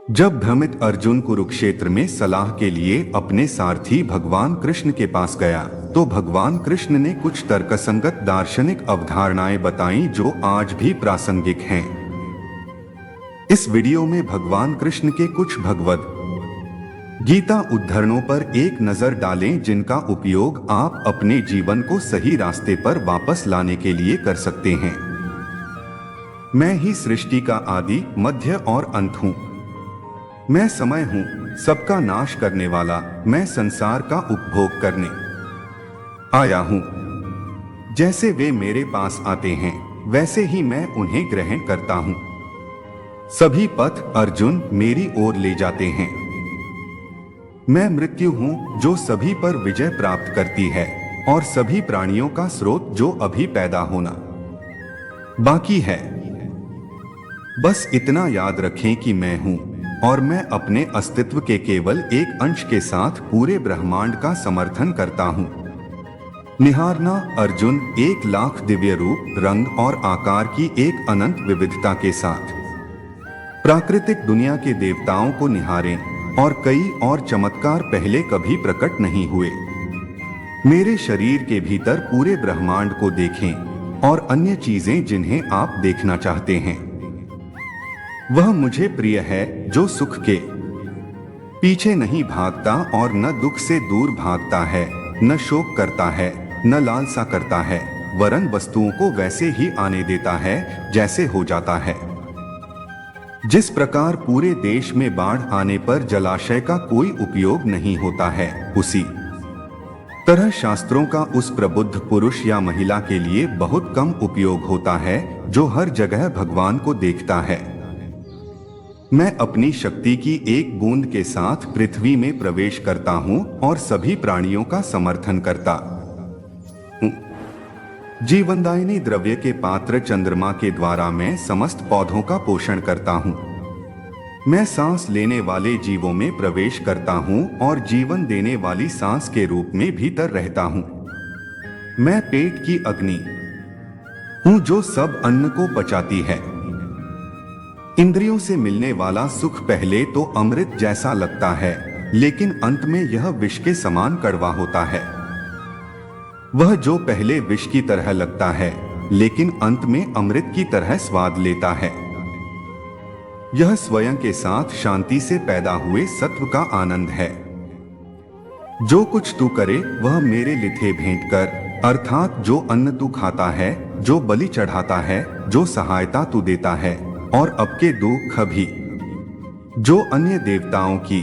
जब भ्रमित अर्जुन कुरुक्षेत्र में सलाह के लिए अपने सारथी भगवान कृष्ण के पास गया तो भगवान कृष्ण ने कुछ तर्कसंगत दार्शनिक अवधारणाएं बताईं जो आज भी प्रासंगिक हैं। इस वीडियो में भगवान कृष्ण के कुछ भगवद गीता उद्धरणों पर एक नजर डालें जिनका उपयोग आप अपने जीवन को सही रास्ते पर वापस लाने के लिए कर सकते हैं। मैं ही सृष्टि का आदि, मध्य और अंत हूं। मैं समय हूं, सबका नाश करने वाला। मैं संसार का उपभोग करने आया हूं। जैसे वे मेरे पास आते हैं वैसे ही मैं उन्हें ग्रहण करता हूं। सभी पथ अर्जुन मेरी ओर ले जाते हैं। मैं मृत्यु हूं जो सभी पर विजय प्राप्त करती है और सभी प्राणियों का स्रोत जो अभी पैदा होना बाकी है। बस इतना याद रखें कि मैं हूं और मैं अपने अस्तित्व के केवल एक अंश के साथ पूरे ब्रह्मांड का समर्थन करता हूं। निहारना अर्जुन 1,00,000 दिव्य रूप, रंग और आकार की एक अनंत विविधता के साथ प्राकृतिक दुनिया के देवताओं को निहारें और कई और चमत्कार पहले कभी प्रकट नहीं हुए। मेरे शरीर के भीतर पूरे ब्रह्मांड को देखें और अन्य चीजें जिन्हें आप देखना चाहते हैं। वह मुझे प्रिय है जो सुख के पीछे नहीं भागता और न दुख से दूर भागता है, न शोक करता है, न लालसा करता है, वरन वस्तुओं को वैसे ही आने देता है जैसे हो जाता है। जिस प्रकार पूरे देश में बाढ़ आने पर जलाशय का कोई उपयोग नहीं होता है, उसी तरह शास्त्रों का उस प्रबुद्ध पुरुष या महिला के लिए बहुत कम उपयोग होता है जो हर जगह भगवान को देखता है। मैं अपनी शक्ति की एक बूंद के साथ पृथ्वी में प्रवेश करता हूं और सभी प्राणियों का समर्थन करता हूं। जीवनदायिनी द्रव्य के पात्र चंद्रमा के द्वारा मैं समस्त पौधों का पोषण करता हूं। मैं सांस लेने वाले जीवों में प्रवेश करता हूं और जीवन देने वाली सांस के रूप में भीतर रहता हूं। मैं पेट की अग्नि हूं जो सब अन्न को पचाती है। इंद्रियों से मिलने वाला सुख पहले तो अमृत जैसा लगता है, लेकिन अंत में यह विष के समान कड़वा होता है। वह जो पहले विष की तरह लगता है लेकिन अंत में अमृत की तरह स्वाद लेता है। यह स्वयं के साथ शांति से पैदा हुए सत्व का आनंद है। जो कुछ तू करे वह मेरे लिथे भेंट कर, अर्थात जो अन्न तू खाता है, जो बलि चढ़ाता है, जो सहायता तू देता है और अब के दुख भी जो अन्य देवताओं की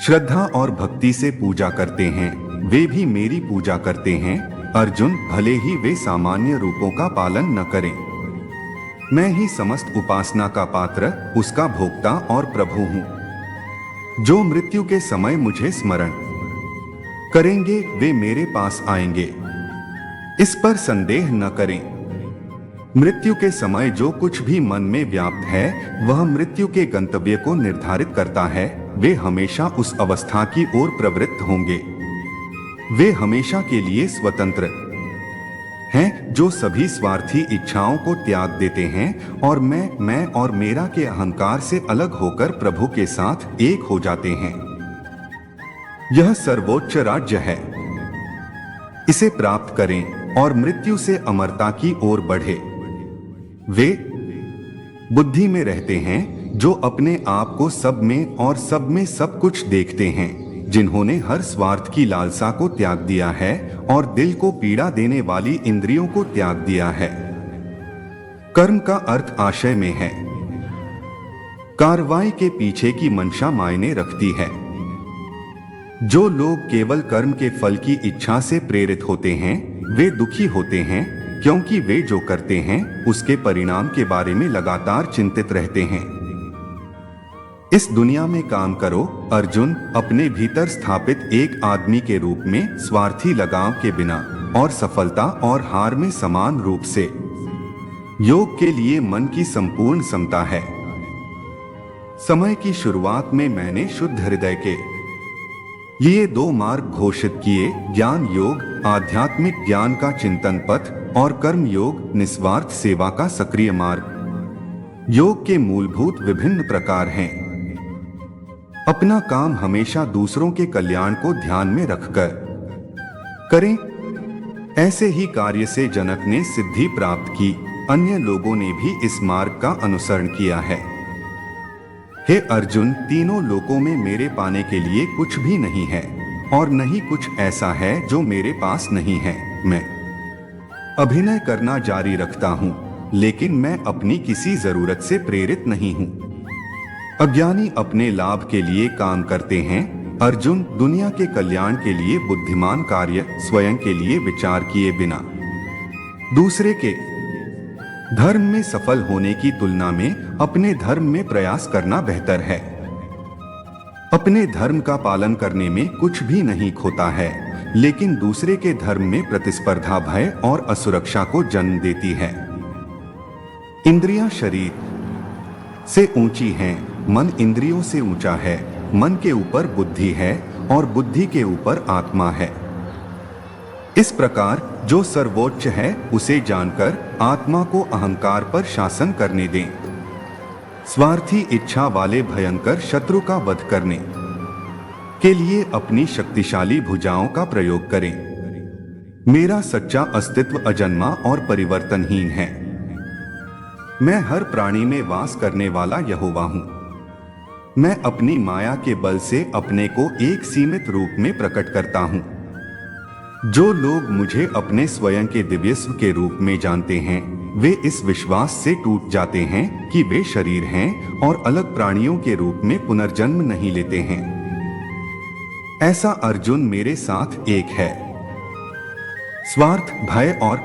श्रद्धा और भक्ति से पूजा करते हैं वे भी मेरी पूजा करते हैं। अर्जुन भले ही वे सामान्य रूपों का पालन न करें, मैं ही समस्त उपासना का पात्र, उसका भोक्ता और प्रभु हूं। जो मृत्यु के समय मुझे स्मरण करेंगे वे मेरे पास आएंगे, इस पर संदेह न करें। मृत्यु के समय जो कुछ भी मन में व्याप्त है वह मृत्यु के गंतव्य को निर्धारित करता है। वे हमेशा उस अवस्था की ओर प्रवृत्त होंगे। वे हमेशा के लिए स्वतंत्र हैं जो सभी स्वार्थी इच्छाओं को त्याग देते हैं और मैं और मेरा के अहंकार से अलग होकर प्रभु के साथ एक हो जाते हैं। यह सर्वोच्च राज्य है, इसे प्राप्त करें और मृत्यु से अमरता की ओर बढ़े। वे बुद्धि में रहते हैं जो अपने आप को सब में और सब में सब कुछ देखते हैं, जिन्होंने हर स्वार्थ की लालसा को त्याग दिया है और दिल को पीड़ा देने वाली इंद्रियों को त्याग दिया है। कर्म का अर्थ आशय में है, कार्रवाई के पीछे की मंशा मायने रखती है। जो लोग केवल कर्म के फल की इच्छा से प्रेरित होते हैं वे दुखी होते हैं, क्योंकि वे जो करते हैं उसके परिणाम के बारे में लगातार चिंतित रहते हैं। इस दुनिया में काम करो अर्जुन, अपने भीतर स्थापित एक आदमी के रूप में स्वार्थी लगाव के बिना और सफलता और हार में समान रूप से। योग के लिए मन की संपूर्ण समता है। समय की शुरुआत में मैंने शुद्ध हृदय के लिए 2 मार्ग घोषित किए, ज्ञान योग, आध्यात्मिक ज्ञान का चिंतन पथ, और कर्म योग, निस्वार्थ सेवा का सक्रिय मार्ग। योग के मूलभूत विभिन्न प्रकार हैं। अपना काम हमेशा दूसरों के कल्याण को ध्यान में रखकर करें। ऐसे ही कार्य से जनक ने सिद्धि प्राप्त की। अन्य लोगों ने भी इस मार्ग का अनुसरण किया है। हे अर्जुन, तीनों लोकों में मेरे पाने के लिए कुछ भी नहीं है और नहीं कुछ ऐसा है जो मेरे पास नहीं है। मैं अभिनय करना जारी रखता हूँ, लेकिन मैं अपनी किसी जरूरत से प्रेरित नहीं हूँ। अज्ञानी अपने लाभ के लिए काम करते हैं। अर्जुन, दुनिया के कल्याण के लिए बुद्धिमान कार्य स्वयं के लिए विचार किए बिना दूसरे के धर्म में सफल होने की तुलना में अपने धर्म में प्रयास करना बेहतर है। अपने धर्म का पालन करने में कुछ भी नहीं खोता है, लेकिन दूसरे के धर्म में प्रतिस्पर्धा भय और असुरक्षा को जन्म देती है। इंद्रियां शरीर से ऊंची हैं, मन इंद्रियों से ऊंचा है। मन के ऊपर बुद्धि है और बुद्धि के ऊपर आत्मा है। इस प्रकार जो सर्वोच्च है उसे जानकर आत्मा को अहंकार पर शासन करने दें। स्वार्थी इच्छा वाले भयंकर शत्रु का वध करने के लिए अपनी शक्तिशाली भुजाओं का प्रयोग करें। मेरा सच्चा अस्तित्व अजन्मा और परिवर्तनहीन है। मैं हर प्राणी में वास करने वाला यहोवा हूं। मैं अपनी माया के बल से अपने को एक सीमित रूप में प्रकट करता हूं। जो लोग मुझे अपने स्वयं के दिव्यस्व के रूप में जानते हैं, वे इस विश्वास से टूट जाते हैं कि वे शरीर हैं और अलग प्राणियों के रूप में पुनर्जन्म नहीं लेते हैं। ऐसा अर्जुन मेरे साथ एक है। स्वार्थ, भय और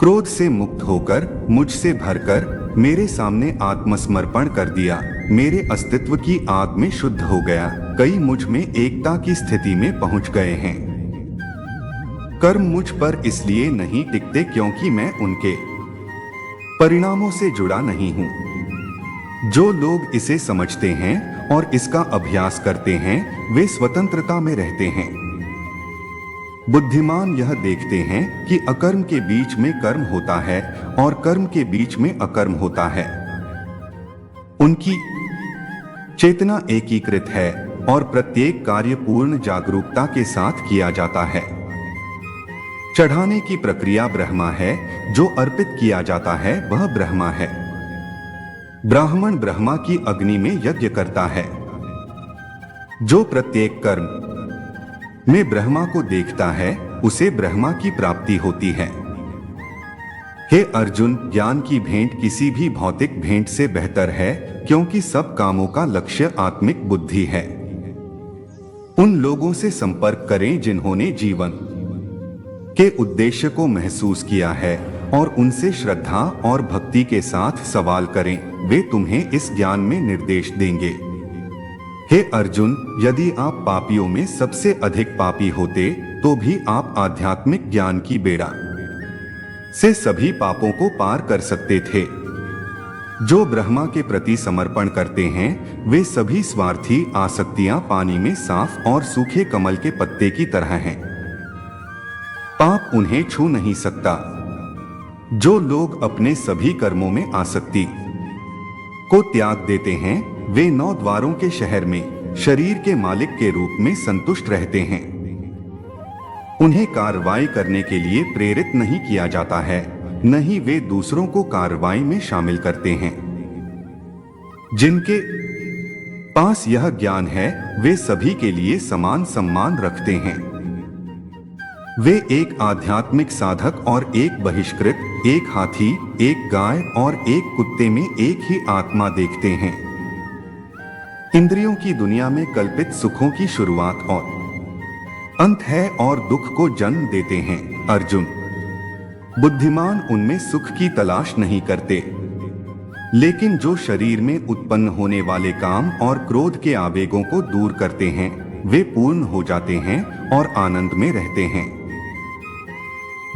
क्रोध से मुक्त होकर मुझसे भरकर मेरे सामने आत्मसमर्पण कर दिया। मेरे अस्तित्व की आग में शुद्ध हो गया। कई मुझ में एकता की स्थिति में पहुंच गए हैं। कर्म मुझ पर इसलिए नहीं टिकते क्योंकि मैं उनके परिणामों से जुड़ा नहीं हूं। जो लोग इसे समझते हैं और इसका अभ्यास करते हैं, वे स्वतंत्रता में रहते हैं। बुद्धिमान यह देखते हैं कि अकर्म के बीच में कर्म होता है और कर्म के बीच में अकर्म होता है। उनकी चेतना एकीकृत है और प्रत्येक कार्य पूर्ण जागरूकता के साथ किया जाता है। चढ़ाने की प्रक्रिया ब्रह्मा है, जो अर्पित किया जाता है वह ब्रह्मा है। ब्राह्मण ब्रह्मा की अग्नि में यज्ञ करता है। जो प्रत्येक कर्म में ब्रह्मा को देखता है, उसे ब्रह्मा की प्राप्ति होती है। हे अर्जुन, ज्ञान की भेंट किसी भी भौतिक भेंट से बेहतर है, क्योंकि सब कामों का लक्ष्य आत्मिक बुद्धि है। उन लोगों से संपर्क करें जिन्होंने जीवन के उद्देश्य को महसूस किया है और उनसे श्रद्धा और भक्ति के साथ सवाल करें। वे तुम्हें इस ज्ञान में निर्देश देंगे। हे अर्जुन, यदि आप पापियों में सबसे अधिक पापी होते तो भी आप आध्यात्मिक ज्ञान की बेड़ा से सभी पापों को पार कर सकते थे। जो ब्रह्मा के प्रति समर्पण करते हैं, वे सभी स्वार्थी आसक्तियां पानी में साफ और सूखे कमल के पत्ते की तरह हैं। पाप उन्हें छू नहीं सकता। जो लोग अपने सभी कर्मों में आसक्ति को त्याग देते हैं, वे 9 द्वारों के शहर में शरीर के मालिक के रूप में संतुष्ट रहते हैं। उन्हें कार्रवाई करने के लिए प्रेरित नहीं किया जाता है, न ही वे दूसरों को कार्रवाई में शामिल करते हैं। जिनके पास यह ज्ञान है, वे सभी के लिए समान सम्मान रखते हैं। वे एक आध्यात्मिक साधक और एक बहिष्कृत, एक हाथी, एक गाय और एक कुत्ते में एक ही आत्मा देखते हैं। इंद्रियों की दुनिया में कल्पित सुखों की शुरुआत और अंत है और दुख को जन्म देते हैं। अर्जुन, बुद्धिमान उनमें सुख की तलाश नहीं करते, लेकिन जो शरीर में उत्पन्न होने वाले काम और क्रोध के आवेगों को दूर करते हैं, वे पूर्ण हो जाते हैं और आनंद में रहते हैं।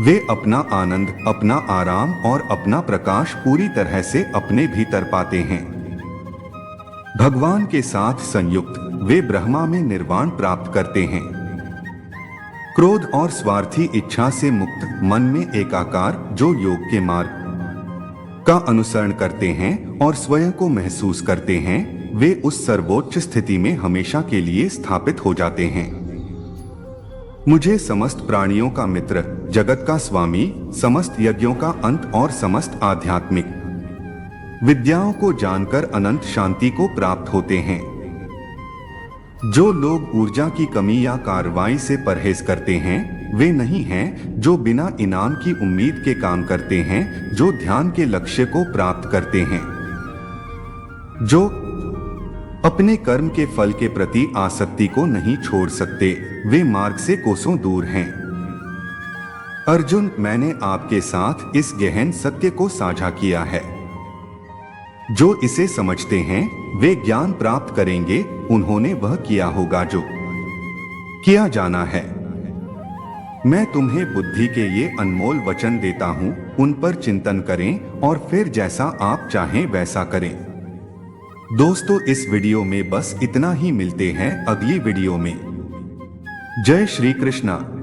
वे अपना आनंद, अपना आराम और अपना प्रकाश पूरी तरह से अपने भीतर पाते हैं। भगवान के साथ संयुक्त वे ब्रह्मा में निर्वाण प्राप्त करते हैं। क्रोध और स्वार्थी इच्छा से मुक्त मन में एकाकार, जो योग के मार्ग का अनुसरण करते हैं और स्वयं को महसूस करते हैं वे उस सर्वोच्च स्थिति में हमेशा के लिए स्थापित हो जाते हैं। मुझे समस्त प्राणियों का मित्र, जगत का स्वामी, समस्त यज्ञों का अंत और समस्त आध्यात्मिक विद्याओं को जानकर अनंत शांति को प्राप्त होते हैं। जो लोग ऊर्जा की कमी या कार्रवाई से परहेज करते हैं, वे नहीं हैं जो बिना इनाम की उम्मीद के काम करते हैं, जो ध्यान के लक्ष्य को प्राप्त करते हैं, जो अपने कर्म के फल के प्रति आसक्ति को नहीं छोड़ सकते, वे मार्ग से कोसों दूर हैं। अर्जुन, मैंने आपके साथ इस गहन सत्य को साझा किया है। जो इसे समझते हैं वे ज्ञान प्राप्त करेंगे। उन्होंने वह किया होगा जो किया जाना है। मैं तुम्हें बुद्धि के ये अनमोल वचन देता हूं, उन पर चिंतन करें और फिर जैसा आप चाहें वैसा करें। दोस्तों, इस वीडियो में बस इतना ही। मिलते हैं अगली वीडियो में। जय श्री कृष्णा।